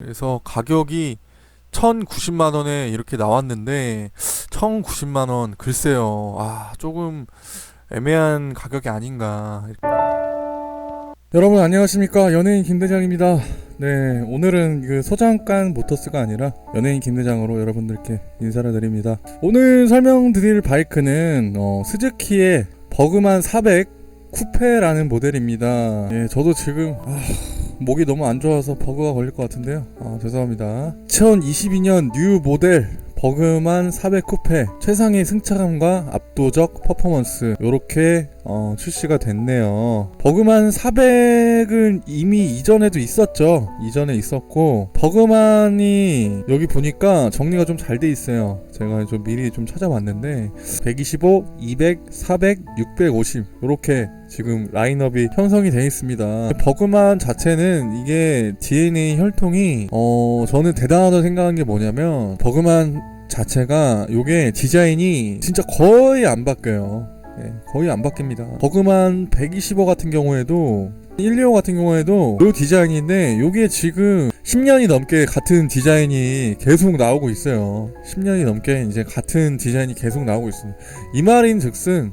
그래서 가격이 1,090만원에 이렇게 나왔는데 1,090만원 글쎄요. 조금 애매한 가격이 아닌가. 여러분 안녕하십니까, 연예인 김대장입니다. 네, 오늘은 그 소장관 모터스가 아니라 연예인 김대장으로 여러분들께 인사를 드립니다. 오늘 설명드릴 바이크는 스즈키의 버그만 400 쿠페라는 모델입니다. 예, 저도 지금 목이 너무 안 좋아서 버그가 걸릴 것 같은데요. 죄송합니다. 2022년 뉴 모델 버그만 400 쿠페, 최상의 승차감과 압도적 퍼포먼스, 요렇게 출시가 됐네요. 버그만 400은 이미 이전에도 있었죠. 이전에 있었고, 버그만이 여기 보니까 정리가 좀 잘 돼 있어요. 제가 좀 미리 좀 찾아봤는데 125, 200, 400, 650 요렇게 지금 라인업이 형성이 되어 있습니다. 버그만 자체는 이게 DNA 혈통이 저는 대단하다고 생각한 게 뭐냐면, 버그만 자체가 요게 디자인이 진짜 거의 안 바뀌어요. 네, 거의 안 바뀝니다. 버그만 125 같은 경우에도 125 같은 경우에도 요 디자인인데, 요게 지금 10년이 넘게 같은 디자인이 계속 나오고 있어요. 10년이 넘게 이제 같은 디자인이 계속 나오고 있습니다. 이 말인 즉슨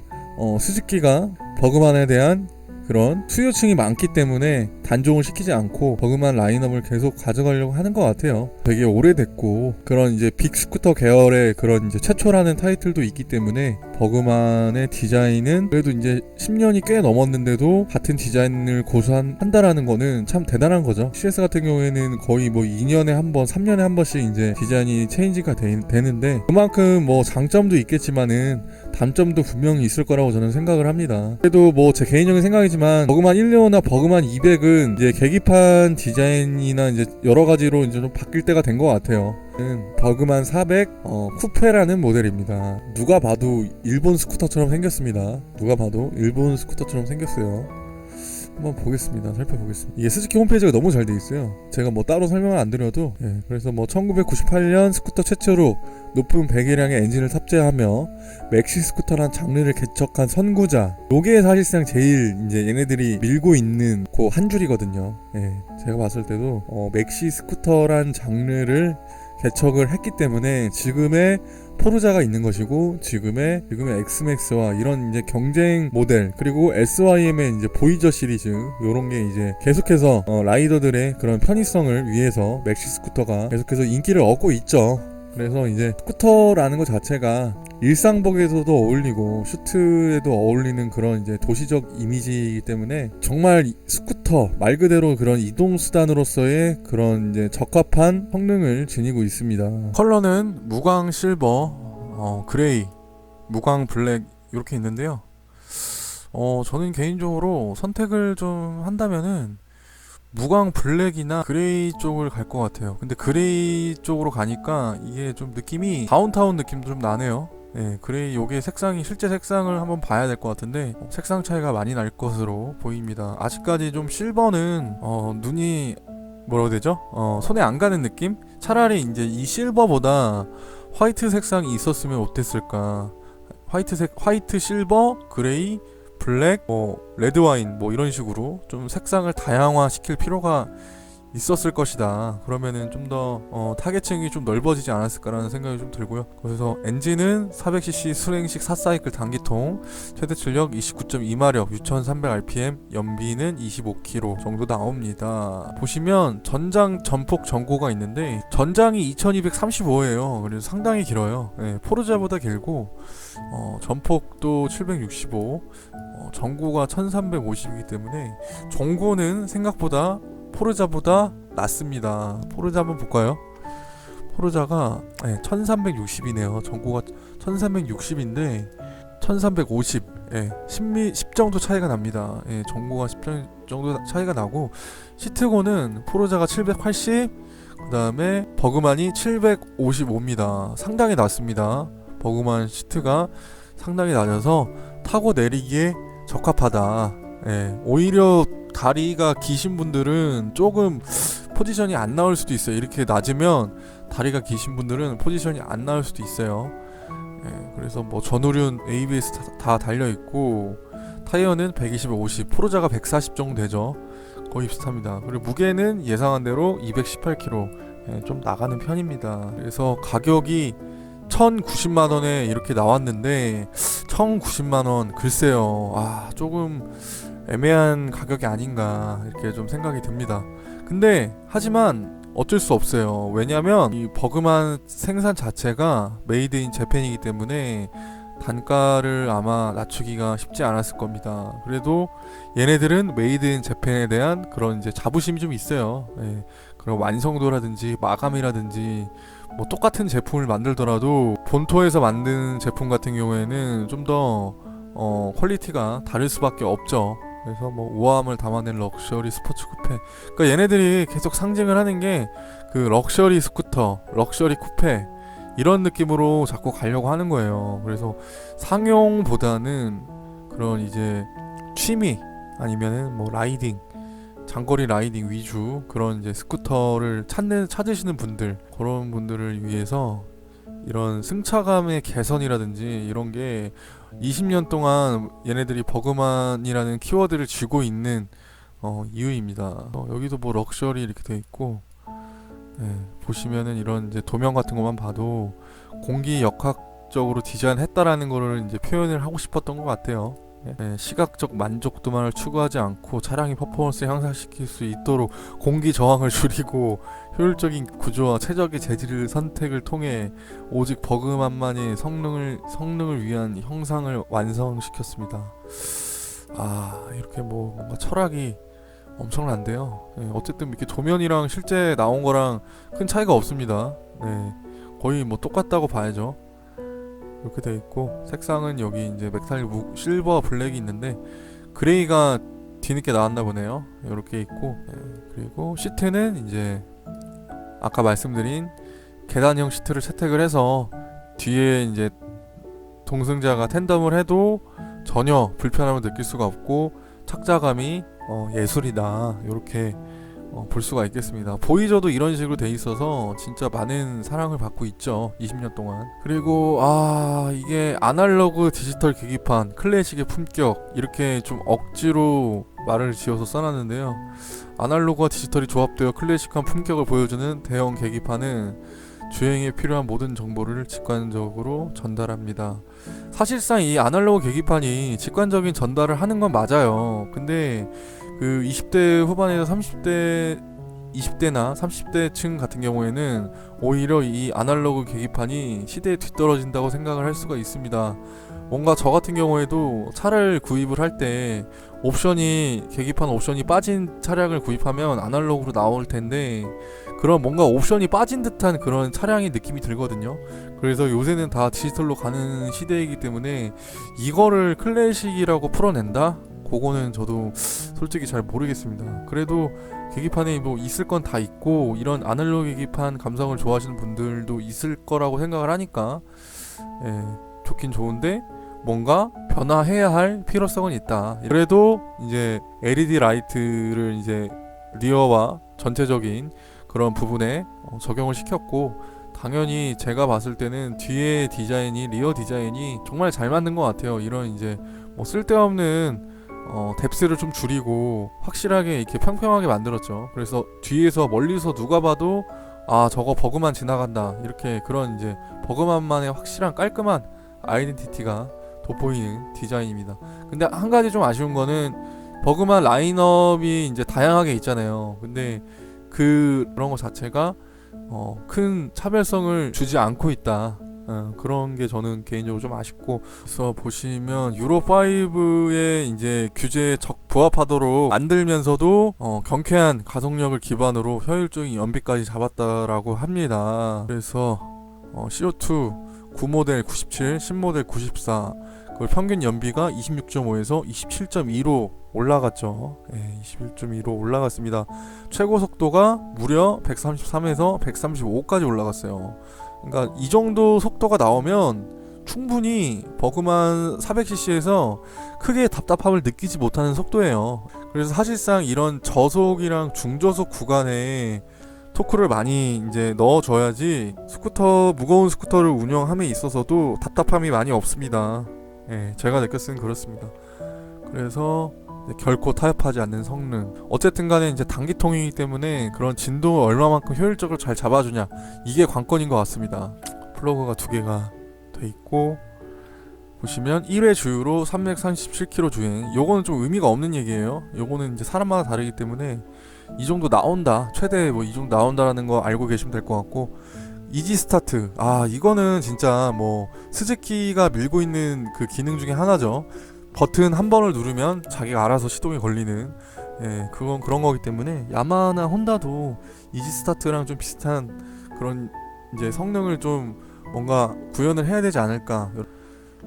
스즈키가 버그만에 대한 그런 수요층이 많기 때문에 단종을 시키지 않고 버그만 라인업을 계속 가져가려고 하는 것 같아요. 되게 오래됐고, 그런 이제 빅 스쿠터 계열의 그런 이제 최초라는 타이틀도 있기 때문에 버그만의 디자인은 그래도 이제 10년이 꽤 넘었는데도 같은 디자인을 고수한다라는 거는 참 대단한 거죠. CS 같은 경우에는 거의 뭐 2년에 한 번, 3년에 한 번씩 이제 디자인이 체인지가 되는데, 그만큼 뭐 장점도 있겠지만은 단점도 분명히 있을 거라고 저는 생각을 합니다. 그래도 뭐 제 개인적인 생각이지만 버그만 125나 버그만 200은 이제 계기판 디자인이나 이제 여러 가지로 이제 좀 바뀔 때가 된 것 같아요. 버그만 400 쿠페라는 모델입니다. 누가 봐도 일본 스쿠터처럼 생겼습니다. 누가 봐도 일본 스쿠터처럼 생겼어요. 한번 보겠습니다. 살펴보겠습니다. 이게 스즈키 홈페이지가 너무 잘 돼 있어요. 제가 뭐 따로 설명을 안 드려도, 그래서 뭐 1998년 스쿠터 최초로 높은 배기량의 엔진을 탑재하며 맥시 스쿠터란 장르를 개척한 선구자. 요게 사실상 제일 이제 얘네들이 밀고 있는 그 한 줄이거든요. 제가 봤을 때도 맥시 스쿠터란 장르를 개척을 했기 때문에 지금의 포르자가 있는 것이고, 지금의 엑스맥스와 이런 이제 경쟁 모델, 그리고 SYM의 이제 보이저 시리즈, 요런 게 이제 계속해서 라이더들의 그런 편의성을 위해서 맥시 스쿠터가 계속해서 인기를 얻고 있죠. 그래서 이제 스쿠터라는 것 자체가 일상복에서도 어울리고 슈트에도 어울리는 그런 이제 도시적 이미지이기 때문에 정말 스쿠터 말 그대로 그런 이동 수단으로서의 그런 이제 적합한 성능을 지니고 있습니다. 컬러는 무광 실버, 그레이, 무광 블랙 이렇게 있는데요. 저는 개인적으로 선택을 좀 한다면은 무광 블랙이나 그레이 쪽을 갈 것 같아요. 근데 그레이 쪽으로 가니까 이게 좀 느낌이 다운타운 느낌도 좀 나네요. 그레이 요게 색상이 실제 색상을 한번 봐야 될 것 같은데 색상 차이가 많이 날 것으로 보입니다. 아직까지 좀 실버는 눈이 뭐라고 되죠? 손에 안 가는 느낌? 차라리 이제 이 실버보다 화이트 색상이 있었으면 어땠을까? 화이트 실버, 그레이, 블랙, 레드 와인 이런 식으로 좀 색상을 다양화 시킬 필요가 있었을 것이다. 그러면은 좀 더 타겟층이 좀 넓어지지 않았을까라는 생각이 좀 들고요. 그래서 엔진은 400cc 수랭식 4사이클 단기통, 최대 출력 29.2마력, 6300rpm, 연비는 25km 정도 나옵니다. 보시면 전장 전폭 전고가 있는데 전장이 2235예요. 그래서 상당히 길어요. 포르자보다 길고 전폭도 765, 전고가 1350이기 때문에 전고는 생각보다 포르자보다 낮습니다. 포르자 한번 볼까요? 포르자가 1360이네요. 전고가 1360인데 1350, 10 정도 차이가 납니다. 전고가 10 정도 차이가 나고, 시트고는 포르자가 780, 그 다음에 버그만이 755입니다. 상당히 낮습니다. 버그만 시트가 상당히 낮아서 타고 내리기에 적합하다. 오히려 다리가 기신 분들은 조금 포지션이 안 나올 수도 있어요. 이렇게 낮으면 다리가 기신 분들은 포지션이 안 나올 수도 있어요. 그래서 뭐 전후륜 ABS 다 달려 있고, 타이어는 120, 50, 포르자가 140 정도 되죠. 거의 비슷합니다. 그리고 무게는 예상한 대로 218kg, 좀 나가는 편입니다. 그래서 가격이 1,090만원에 이렇게 나왔는데 1,090만원 글쎄요, 조금 애매한 가격이 아닌가 이렇게 좀 생각이 듭니다. 근데 하지만 어쩔 수 없어요. 왜냐면 이 버그만 생산 자체가 메이드 인 재팬이기 때문에 단가를 아마 낮추기가 쉽지 않았을 겁니다. 그래도 얘네들은 메이드 인 재팬에 대한 그런 이제 자부심이 좀 있어요. 그런 완성도라든지 마감이라든지 뭐 똑같은 제품을 만들더라도 본토에서 만든 제품 같은 경우에는 좀 더 퀄리티가 다를 수밖에 없죠. 그래서 뭐 우아함을 담아낸 럭셔리 스포츠 쿠페. 그러니까 얘네들이 계속 상징을 하는 게 그 럭셔리 스쿠터, 럭셔리 쿠페 이런 느낌으로 자꾸 가려고 하는 거예요. 그래서 상용보다는 그런 이제 취미 아니면은 뭐 라이딩, 장거리 라이딩 위주 그런 이제 스쿠터를 찾으시는 분들, 그런 분들을 위해서 이런 승차감의 개선이라든지 이런 게 20년 동안 얘네들이 버그만이라는 키워드를 쥐고 있는 이유입니다. 여기도 뭐 럭셔리 이렇게 돼 있고, 보시면은 이런 이제 도면 같은 것만 봐도 공기 역학적으로 디자인했다라는 거를 이제 표현을 하고 싶었던 것 같아요. 시각적 만족도만을 추구하지 않고 차량의 퍼포먼스를 향상시킬 수 있도록 공기 저항을 줄이고 효율적인 구조와 최적의 재질 선택을 통해 오직 버그만만의 성능을 위한 형상을 완성시켰습니다. 이렇게 뭐 뭔가 철학이 엄청난데요. 어쨌든 이렇게 도면이랑 실제 나온 거랑 큰 차이가 없습니다. 거의 뭐 똑같다고 봐야죠. 이렇게 되어 있고, 색상은 여기 이제 메탈릭 실버 블랙이 있는데 그레이가 뒤늦게 나왔나 보네요. 이렇게 있고, 그리고 시트는 이제 아까 말씀드린 계단형 시트를 채택을 해서 뒤에 이제 동승자가 텐덤을 해도 전혀 불편함을 느낄 수가 없고 착자감이 예술이다 이렇게 볼 수가 있겠습니다. 보이저도 이런 식으로 돼 있어서 진짜 많은 사랑을 받고 있죠, 20년 동안. 그리고 이게 아날로그 디지털 계기판 클래식의 품격 이렇게 좀 억지로 말을 지어서 써놨는데요. 아날로그와 디지털이 조합되어 클래식한 품격을 보여주는 대형 계기판은 주행에 필요한 모든 정보를 직관적으로 전달합니다. 사실상 이 아날로그 계기판이 직관적인 전달을 하는 건 맞아요. 근데 그 20대 후반에서 20대나 30대층 같은 경우에는 오히려 이 아날로그 계기판이 시대에 뒤떨어진다고 생각을 할 수가 있습니다. 뭔가 저 같은 경우에도 차를 구입을 할 때 계기판 옵션이 빠진 차량을 구입하면 아날로그로 나올 텐데, 그런 뭔가 옵션이 빠진 듯한 그런 차량의 느낌이 들거든요. 그래서 요새는 다 디지털로 가는 시대이기 때문에 이거를 클래식이라고 풀어낸다? 그거는 저도 솔직히 잘 모르겠습니다. 그래도 계기판에 뭐 있을 건 다 있고 이런 아날로그 계기판 감성을 좋아하시는 분들도 있을 거라고 생각을 하니까 좋긴 좋은데 뭔가 변화해야 할 필요성은 있다. 그래도 이제 LED 라이트를 이제 리어와 전체적인 그런 부분에 적용을 시켰고, 당연히 제가 봤을 때는 뒤에 디자인이, 리어 디자인이 정말 잘 만든 것 같아요. 이런 이제 뭐 쓸데없는 뎁스를 좀 줄이고 확실하게 이렇게 평평하게 만들었죠. 그래서 뒤에서 멀리서 누가 봐도 저거 버그만 지나간다, 이렇게 그런 이제 버그만만의 확실한 깔끔한 아이덴티티가 돋보이는 디자인입니다. 근데 한 가지 좀 아쉬운 거는 버그만 라인업이 이제 다양하게 있잖아요. 근데 그런 거 자체가 큰 차별성을 주지 않고 있다. 그런 게 저는 개인적으로 좀 아쉽고, 그래서 보시면 유로5의 이제 규제에 부합하도록 만들면서도 경쾌한 가속력을 기반으로 효율적인 연비까지 잡았다라고 합니다. 그래서 CO2 9모델 97, 10모델 94, 그 평균 연비가 26.5에서 27.2로 올라갔죠. 21.2로 올라갔습니다. 최고 속도가 무려 133에서 135까지 올라갔어요. 그러니까 이 정도 속도가 나오면 충분히 버그만 400cc에서 크게 답답함을 느끼지 못하는 속도예요. 그래서 사실상 이런 저속이랑 중저속 구간에 토크를 많이 이제 넣어줘야지 무거운 스쿠터를 운영함에 있어서도 답답함이 많이 없습니다. 제가 느꼈을 땐 그렇습니다. 그래서 결코 타협하지 않는 성능. 어쨌든 간에 이제 단기통이기 때문에 그런 진도 얼마만큼 효율적으로 잘 잡아주냐, 이게 관건인 것 같습니다. 플러그가 두 개가 돼 있고, 보시면 1회 주유로 337km 주행. 요거는 좀 의미가 없는 얘기예요. 요거는 이제 사람마다 다르기 때문에 이 정도 나온다, 최대 뭐 이 정도 나온다라는 거 알고 계시면 될 것 같고, 이지 스타트, 이거는 진짜 뭐 스즈키가 밀고 있는 그 기능 중에 하나죠. 버튼 한 번을 누르면 자기가 알아서 시동이 걸리는, 그건 그런 거기 때문에 야마하나 혼다도 이지 스타트랑 좀 비슷한 그런 이제 성능을 좀 뭔가 구현을 해야 되지 않을까.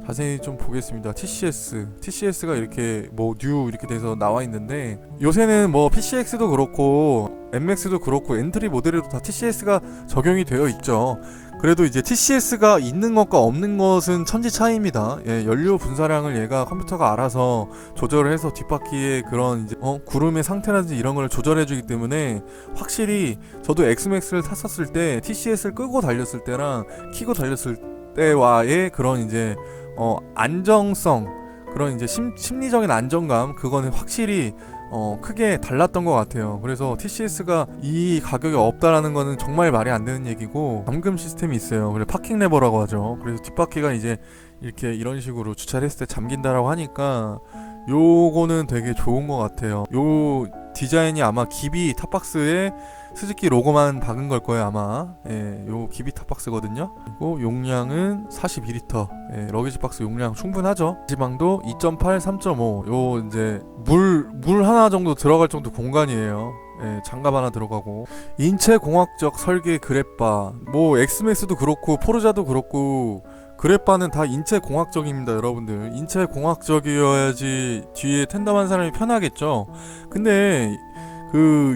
자세히 좀 보겠습니다. TCS가 이렇게 뭐 뉴 이렇게 돼서 나와 있는데, 요새는 뭐 PCX도 그렇고 MX도 그렇고 엔트리 모델에도 다 TCS가 적용이 되어 있죠. 그래도 이제 TCS가 있는 것과 없는 것은 천지 차이입니다. 연료 분사량을 얘가 컴퓨터가 알아서 조절을 해서 뒷바퀴의 그런 이제 구름의 상태라든지 이런 걸 조절해 주기 때문에, 확실히 저도 엑스맥스를 탔었을 때 TCS를 끄고 달렸을 때랑 키고 달렸을 때와의 그런 이제 안정성, 그런 이제 심리적인 안정감, 그거는 확실히 크게 달랐던 것 같아요. 그래서 TCS가 이 가격에 없다라는 거는 정말 말이 안 되는 얘기고, 잠금 시스템이 있어요. 그래서 파킹 레버라고 하죠. 그래서 뒷바퀴가 이제 이렇게 이런 식으로 주차를 했을 때 잠긴다라고 하니까 요거는 되게 좋은 것 같아요. 요 디자인이 아마 기비 탑박스에 스즈키 로고만 박은 걸 거예요 아마. 요 기비 탑박스거든요. 그리고 용량은 42리터. 러기지 박스 용량 충분하죠. 지방도 2.8, 3.5. 요 이제 물 하나 정도 들어갈 정도 공간이에요. 장갑 하나 들어가고, 인체 공학적 설계 그래빠, 뭐 엑스맥스도 그렇고 포르자도 그렇고 그래빠는 다 인체 공학적입니다, 여러분들. 인체 공학적이어야지 뒤에 텐덤한 사람이 편하겠죠. 근데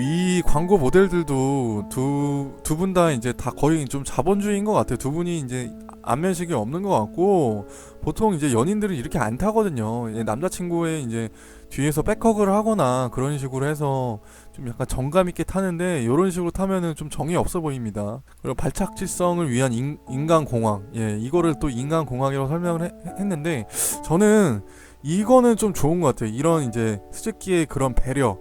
이 광고 모델들도 두 분 다 이제 다 거의 좀 자본주의인 것 같아요. 두 분이 이제 안면식이 없는 것 같고, 보통 이제 연인들은 이렇게 안 타거든요. 남자친구의 이제 뒤에서 백허그를 하거나 그런 식으로 해서 좀 약간 정감 있게 타는데, 이런 식으로 타면은 좀 정이 없어 보입니다. 그리고 발착지성을 위한 인간 공학, 이거를 또 인간 공학이라고 설명을 했는데, 저는 이거는 좀 좋은 것 같아요. 이런 이제 스즈키의 그런 배려,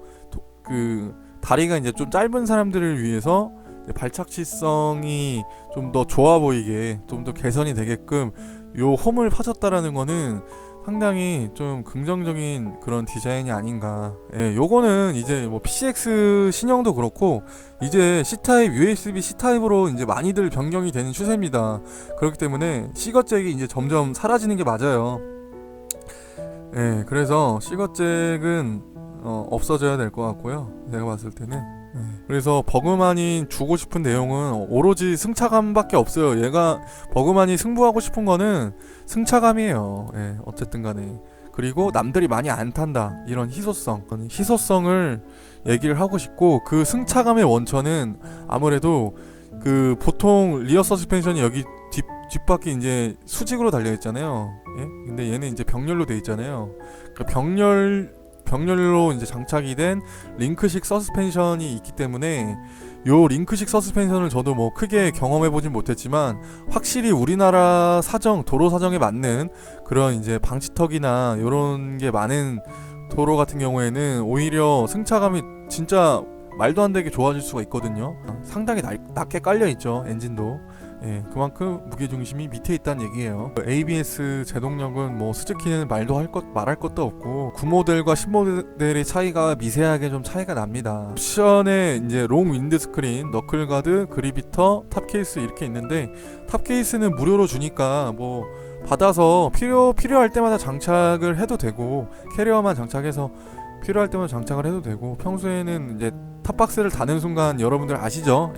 그 다리가 이제 좀 짧은 사람들을 위해서 발착지성이 좀 더 좋아 보이게, 좀 더 개선이 되게끔 요 홈을 파졌다라는 거는 상당히 좀 긍정적인 그런 디자인이 아닌가. 요거는 이제 뭐 PCX 신형도 그렇고 이제 C타입, USB C타입으로 이제 많이들 변경이 되는 추세입니다. 그렇기 때문에 C거잭이 이제 점점 사라지는 게 맞아요. 그래서 C거잭은 없어져야 될 것 같고요, 제가 봤을 때는. 그래서 버그만이 주고 싶은 내용은 오로지 승차감밖에 없어요. 얘가 버그만이 승부하고 싶은 거는 승차감이에요. 어쨌든 간에. 그리고 남들이 많이 안 탄다, 이런 희소성을 얘기를 하고 싶고, 그 승차감의 원천은 아무래도 그 보통 리어 서스펜션이 여기 뒷바퀴 이제 수직으로 달려 있잖아요. 근데 얘는 이제 병렬로 돼 있잖아요. 그러니까 병렬로 이제 장착이 된 링크식 서스펜션이 있기 때문에, 요 링크식 서스펜션을 저도 뭐 크게 경험해보진 못했지만, 확실히 우리나라 사정, 도로 사정에 맞는 그런 이제 방지턱이나 요런 게 많은 도로 같은 경우에는 오히려 승차감이 진짜 말도 안 되게 좋아질 수가 있거든요. 상당히 낮게 깔려있죠, 엔진도. 그만큼 무게중심이 밑에 있다는 얘기예요. ABS 제동력은 뭐 스즈키는 말할 것도 없고, 9모델과 10모델의 차이가 미세하게 좀 차이가 납니다. 옵션에 이제 롱 윈드 스크린, 너클가드, 그립히터, 탑케이스 이렇게 있는데, 탑케이스는 무료로 주니까 뭐 받아서 필요할 때마다 장착을 해도 되고, 캐리어만 장착해서 필요할 때마다 장착을 해도 되고, 평소에는 이제 탑박스를 다는 순간 여러분들 아시죠?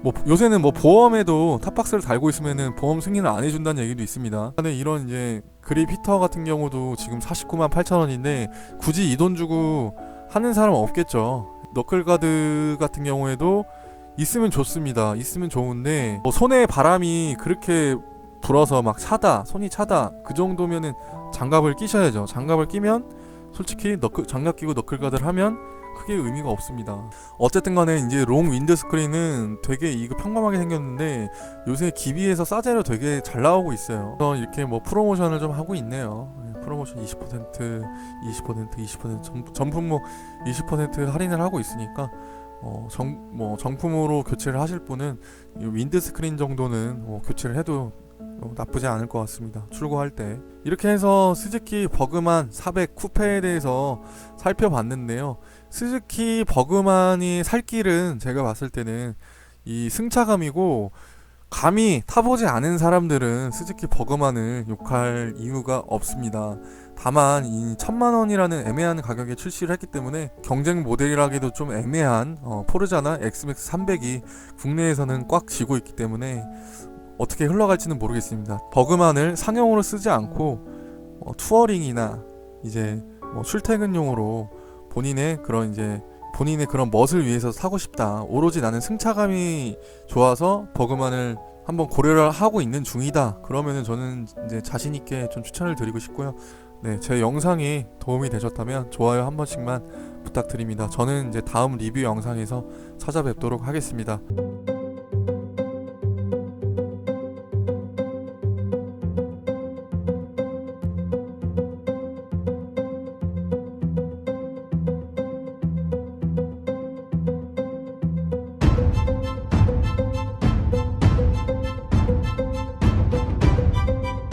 뭐 요새는 뭐 보험에도 탑박스를 달고 있으면은 보험 승인을 안 해준다는 얘기도 있습니다. 근데 이런 이제 그립 히터 같은 경우도 지금 498,000원인데 굳이 이 돈 주고 하는 사람은 없겠죠. 너클가드 같은 경우에도 있으면 좋습니다. 있으면 좋은데 뭐 손에 바람이 그렇게 불어서 막 손이 차다, 그 정도면은 장갑을 끼셔야죠. 장갑을 끼면 솔직히 장갑 끼고 너클가드를 하면 크게 의미가 없습니다. 어쨌든 간에 이제 롱 윈드 스크린은 되게 이거 평범하게 생겼는데, 요새 기비에서 싸제로 되게 잘 나오고 있어요. 그래서 이렇게 뭐 프로모션을 좀 하고 있네요. 프로모션 20%, 20%, 전품목 20% 할인을 하고 있으니까 정품으로 교체를 하실 분은 이 윈드 스크린 정도는 교체를 해도 나쁘지 않을 것 같습니다. 출고할 때. 이렇게 해서 스즈키 버그만 400 쿠페에 대해서 살펴봤는데요. 스즈키 버그만이 살 길은 제가 봤을 때는 이 승차감이고, 감히 타보지 않은 사람들은 스즈키 버그만을 욕할 이유가 없습니다. 다만 이 1000만원이라는 애매한 가격에 출시를 했기 때문에 경쟁 모델이라기도 좀 애매한 포르자나 엑스맥스 300이 국내에서는 꽉 쥐고 있기 때문에 어떻게 흘러갈지는 모르겠습니다. 버그만을 상용으로 쓰지 않고 투어링이나 이제 출퇴근용으로 본인의 그런 멋을 위해서 사고 싶다, 오로지 나는 승차감이 좋아서 버그만을 한번 고려를 하고 있는 중이다, 그러면은 저는 이제 자신 있게 좀 추천을 드리고 싶고요. 네, 제 영상이 도움이 되셨다면 좋아요 한 번씩만 부탁드립니다. 저는 이제 다음 리뷰 영상에서 찾아뵙도록 하겠습니다.